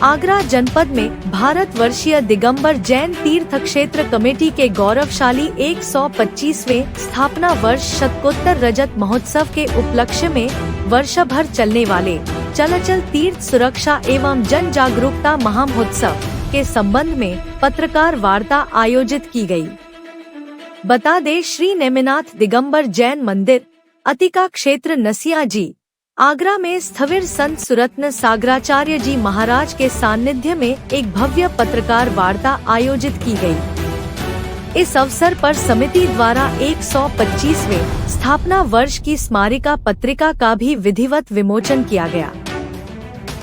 आगरा जनपद में भारतवर्षीय दिगंबर जैन तीर्थ क्षेत्र कमेटी के गौरवशाली 125वें स्थापना वर्ष शतकोत्तर रजत महोत्सव के उपलक्ष्य में वर्षभर चलने वाले चलाचल तीर्थ सुरक्षा एवं जन जागरूकता महामहोत्सव के संबंध में पत्रकार वार्ता आयोजित की गई। बता दें, श्री नेमिनाथ दिगंबर जैन मंदिर अतिका क्षेत्र नसिया जी आगरा में स्थविर संत सुरत्न सागराचार्य जी महाराज के सानिध्य में एक भव्य पत्रकार वार्ता आयोजित की गई। इस अवसर पर समिति द्वारा 125वें स्थापना वर्ष की स्मारिका पत्रिका का भी विधिवत विमोचन किया गया।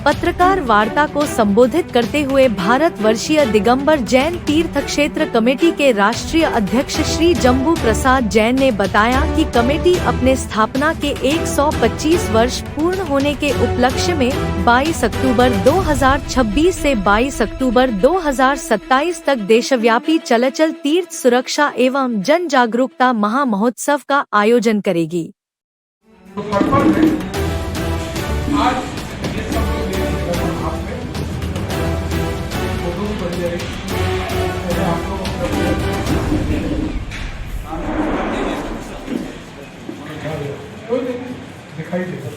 पत्रकार वार्ता को संबोधित करते हुए भारतवर्षीय दिगंबर जैन तीर्थ क्षेत्र कमेटी के राष्ट्रीय अध्यक्ष श्री जम्बू प्रसाद जैन ने बताया कि कमेटी अपने स्थापना के 125 वर्ष पूर्ण होने के उपलक्ष्य में 22 अक्टूबर 2026 से 22 अक्टूबर 2027 तक देशव्यापी चलाचल तीर्थ सुरक्षा एवं जन जागरूकता महा महोत्सव का आयोजन करेगी। दिखाई देगा।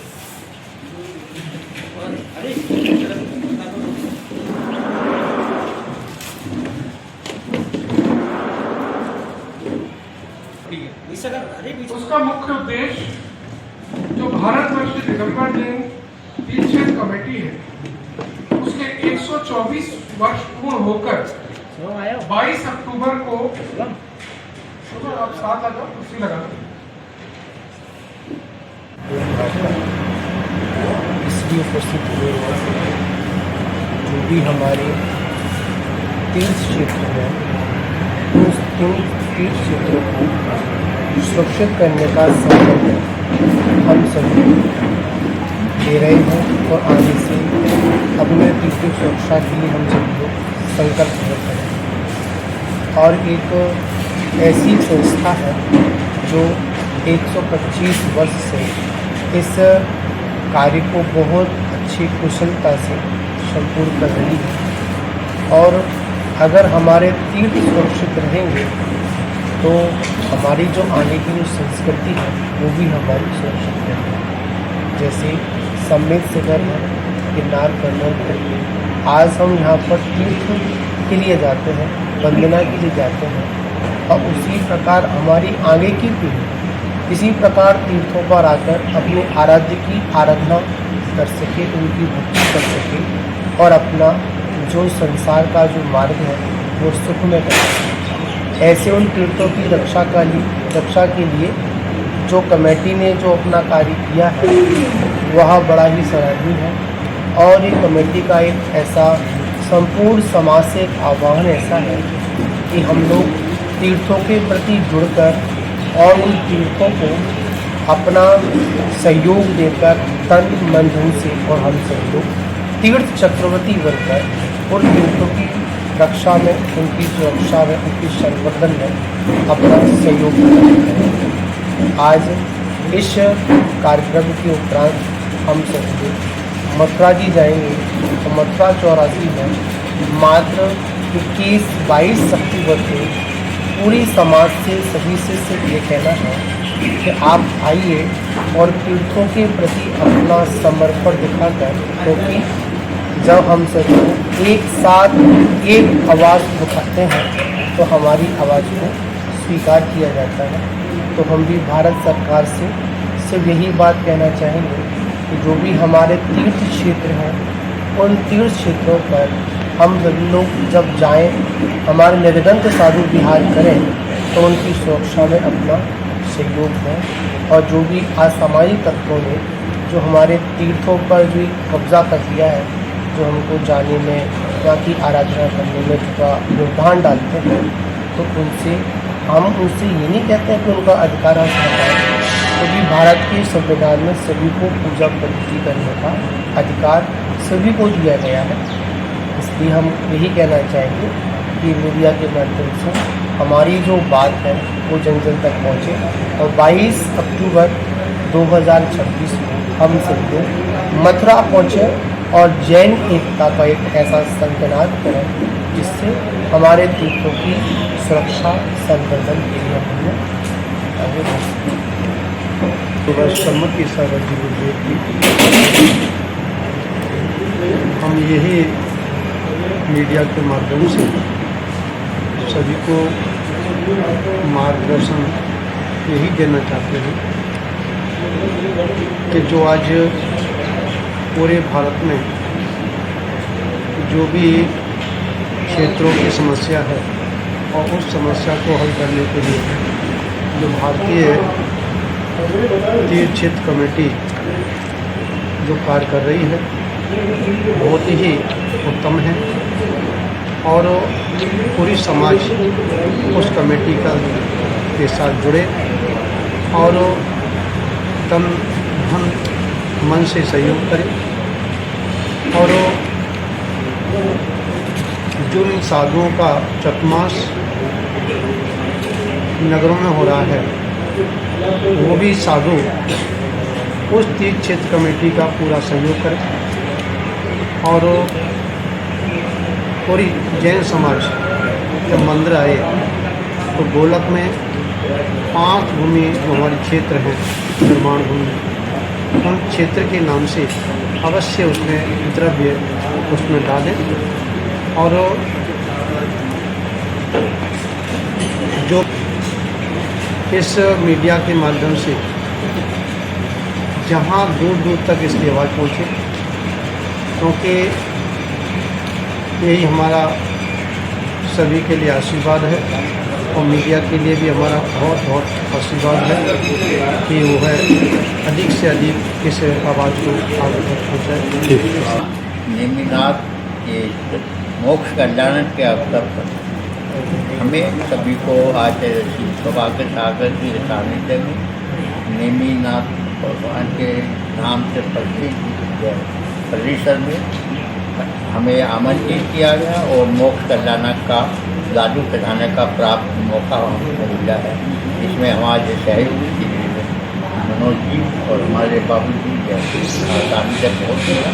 उसका मुख्य उद्देश्य जो भारतवर्ष दिगंबर जैन तीर्थ क्षेत्र कमेटी है उसके 124 वर्ष पूर्ण होकर 22 अक्टूबर को आप साथ लगा कुर्सी लगा इसलिए उपस्थित हुए जो भी हमारे तीर्थ क्षेत्र है उस तीर्थ क्षेत्रों को सुरक्षित करने का संकल्प हम सभी ले रहे हैं और आगे से अपने तीर्थ की सुरक्षा के लिए हम सभी लोग संकल्प करते हैं। और एक ऐसी संस्था है जो 125 वर्ष से इस कार्य को बहुत अच्छी कुशलता से संपूर्ण कर रही है। और अगर हमारे तीर्थ सुरक्षित रहेंगे तो हमारी जो आने की जो संस्कृति है वो भी हमारी सुरक्षित रहेगी। जैसे सम्मित शिखर है, गिरनार पर्वत है, आज हम यहाँ पर तीर्थ के लिए जाते हैं, वंदना के लिए जाते हैं। और उसी प्रकार हमारी आगे की पीढ़ी इसी प्रकार तीर्थों पर आकर अपने आराध्य की आराधना कर सके, उनकी भक्ति कर सके और अपना जो संसार का जो मार्ग है वो सुख में कर सके। ऐसे उन तीर्थों की रक्षा के लिए जो कमेटी ने जो अपना कार्य किया है वह बड़ा ही सराहनीय है। और ये कमेटी का एक ऐसा संपूर्ण समाज से एक आह्वान ऐसा है कि हम लोग तीर्थों के प्रति जुड़कर और उन तीर्थों को अपना सहयोग देकर तन मन धन से और हम सब लोग तीर्थ चक्रवर्ती बनकर उन तीर्थों की रक्षा में, उनकी सुरक्षा में, उनकी संवर्धन में अपना सहयोग करते हैं। आज इस कार्यक्रम के उपरांत हम सब लोग मथुरा जी जाएंगे तो मथुरा 84 में मात्र 21-22 अक्टूबर को पूरी समाज से सभी से सिर्फ ये कहना है कि आप आइए और तीर्थों के प्रति अपना समर्पण दिखाकर, क्योंकि जब हम सब एक साथ एक आवाज़ उठाते हैं तो हमारी आवाज़ को स्वीकार किया जाता है। तो हम भी भारत सरकार से सिर्फ यही बात कहना चाहेंगे कि जो भी हमारे तीर्थ क्षेत्र हैं उन तीर्थ क्षेत्रों पर हम सभी लोग जब जाएं, हमारे निर्गंत साधु विहार करें तो उनकी सुरक्षा में अपना सहयोग दें। और जो भी असामाजिक तत्वों ने जो हमारे तीर्थों पर जो कब्जा कर दिया है, जो हमको जाने में, यहाँ की आराधना करने में थोड़ा योगदान डालते हैं, तो हम उनसे ये नहीं कहते हैं कि उनका अधिकार हासिल है, क्योंकि भारत के संविधान में सभी को पूजा पद्धति करने का अधिकार सभी को दिया गया है। इसलिए हम यही कहना चाहेंगे कि मीडिया के माध्यम से हमारी जो बात है वो जन जन तक पहुँचे और 22 अक्टूबर 2026 को हम सब लोग मथुरा पहुँचे और जैन एकता का एक ऐसा संकनाद करें जिससे हमारे तीर्थों की सुरक्षा संवर्धन के लिए हमने आगे बढ़ सकें। तो सम्मति सागर जी गुरुदेव की हम यही मीडिया के माध्यम से सभी को मार्गदर्शन यही देना चाहते हैं कि जो आज पूरे भारत में जो भी क्षेत्रों की समस्या है और उस समस्या को हल करने के लिए जो भारतीय तीर्थ क्षेत्र कमेटी जो कार्य कर रही है बहुत ही उत्तम है और पूरी समाज उस कमेटी के साथ जुड़े और तन धन मन से सहयोग करें और जो इन साधुओं का चतुर्मास नगरों में हो रहा है वो भी साधु उस तीर्थ क्षेत्र कमेटी का पूरा सहयोग करें और पूरी जैन समाज जब मंदिर आए तो गोलक में 5 भूमि जो हमारे क्षेत्र हैं निर्माण भूमि उन क्षेत्र के नाम से अवश्य उसमें द्रव्य उसमें डालें और जो इस मीडिया के माध्यम से जहाँ दूर दूर तक इसकी आवाज़ पहुँचे क्योंकि यही हमारा सभी के लिए आशीर्वाद है और मीडिया के लिए भी हमारा बहुत बहुत आशीर्वाद है कि वो है अधिक से अधिक इस आवाज़ को आगे तक पहुँचाए। नेमिनाथ के मोक्ष कल्याण के अवसर पर हमें सभी को आज सौभाग्य सागर की सानिध्य में नेमिनाथ भगवान के नाम से प्रसिद्ध परिसर में हमें आमंत्रित किया गया और मोक्ष कल्याण का लाडू चढ़ाने का प्राप्त मौका हमको मिला है। इसमें हमारे सहयोगी मनोज जी और हमारे बाबू जी सानिध्य बहुत मिला।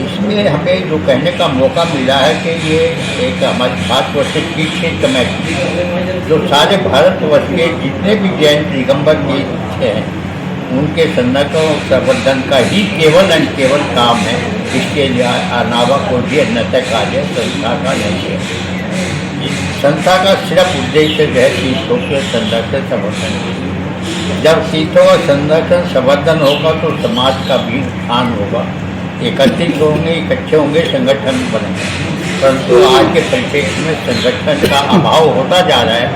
इसमें हमें जो कहने का मौका मिला है कि ये एक हमारी भारतवर्ष की क्षेत्र कमेटी जो सारे भारतवर्ष के जितने भी जैन दिगंबर के हैं उनके संरक्षण और संवर्धन का ही केवल एंड केवल काम है। इसके अलावा कोई भी अन्यथा कार्य संस्था का नहीं है। संस्था का सिर्फ उद्देश्य है तीर्थों के संरक्षण संवर्धन। जब तीर्थों का संरक्षण संवर्धन होगा तो समाज का भी उत्थान होगा, एकत्रित होंगे, इकट्ठे होंगे, संगठन बनेंगे। परंतु आज के परिप्रेक्ष्य में संगठन का अभाव होता जा रहा है।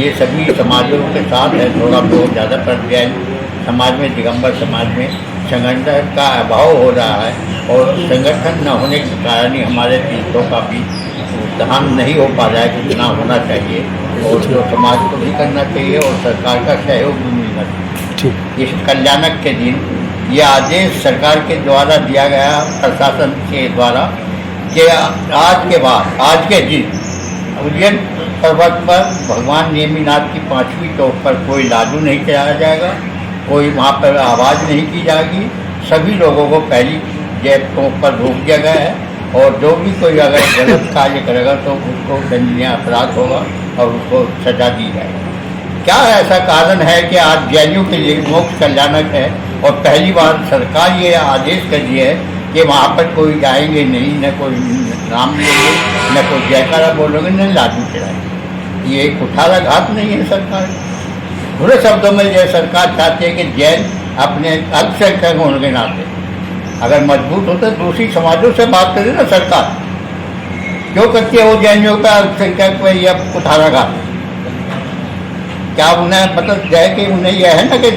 ये सभी समाजों के साथ है, थोड़ा बहुत ज़्यादा पर जैन समाज में दिगंबर समाज में संगठन का अभाव हो रहा है और संगठन न होने के कारण ही हमारे तीर्थों का भी उत्थान नहीं हो पा रहा है जितना होना चाहिए और जो समाज को भी करना चाहिए और सरकार का सहयोग भी मिलना चाहिए। इस कल्याणक के दिन यह आदेश सरकार के द्वारा दिया गया प्रशासन के द्वारा कि आज के बाद आज के दिन उज्जैन पर्वत पर भगवान नेमिनाथ की 5वीं चौक पर कोई लाडू नहीं चढ़ाया जाएगा, कोई वहाँ पर आवाज़ नहीं की जाएगी। सभी लोगों को पहली जैतों पर रोक दिया गया है और जो भी कोई अगर गलत कार्य करेगा तो उसको दंडनीय अपराध होगा और उसको सजा दी जाएगी। क्या ऐसा कारण है कि आज जैनियों के लिए मोक्ष कल्याणक है और पहली बार सरकार ये आदेश कर दिया है कि वहाँ पर कोई जाएंगे नहीं, न कोई नाम लेंगे, न कोई जयकारा बोलोगे, न लाडू चढ़ाएंगे। ये कुठाराघात नहीं है सरकार। बुरे शब्दों में यह सरकार चाहती है कि जैन अपने अल्पसंख्यक होने के नाते अगर मजबूत होते तो दूसरी समाजों से बात करे ना सरकार। क्यों करती है वो जैनियों का अल्पसंख्यक पर यह कुठाराघात? क्या उन्हें मतलब है कि उन्हें यह है ना कि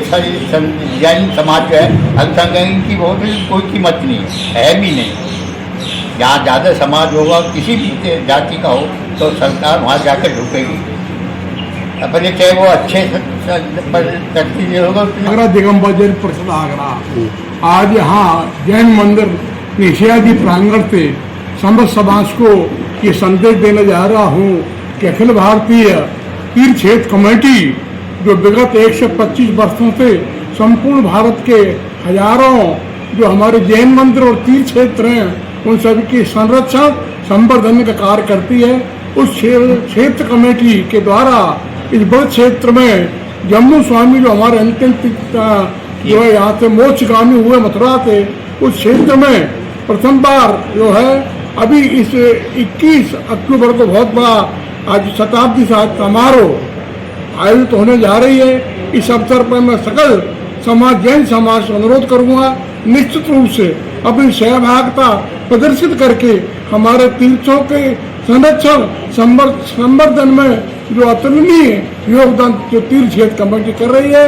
जैन समाज जो है अल्पसंख्यक की बहुत कोई कीमत नहीं है भी नहीं। जहाँ ज़्यादा समाज होगा किसी भी जाति का हो तो सरकार वहाँ जाकर ढुकेगी, अपने चाहे वो अच्छे करती होगा। आगरा दिगंबर जैन परिषद आगरा आज यहाँ जैन मंदिर निषेधादि प्रांगण से समस्त समाज को ये संदेश देने जा रहा हूँ कि अखिल भारतीय तीर्थ क्षेत्र कमेटी जो विगत 125 वर्षों से संपूर्ण भारत के हजारों जो हमारे जैन मंदिर और तीर्थ क्षेत्र हैं उन सभी की संरक्षण संवर्धन का कार्य करती है। उस क्षेत्र कमेटी के द्वारा इस बड़े क्षेत्र में जम्मू स्वामी जो हमारे अंतिम जो है यहाँ से मोक्षगामी हुए मथुरा से, उस क्षेत्र में प्रथम बार जो है अभी इस 21 अक्टूबर को बहुत बड़ा आज शताब्दी समारोह आयोजित होने जा रही है। इस अवसर पर मैं सकल समाज जैन समाज से अनुरोध करूंगा निश्चित रूप से अपनी सहभागिता प्रदर्शित करके हमारे तीर्थों के संरक्षण संवर्धन में जो अतुलनीय योगदान जो तीर्थ क्षेत्र कमेटी कर रही है।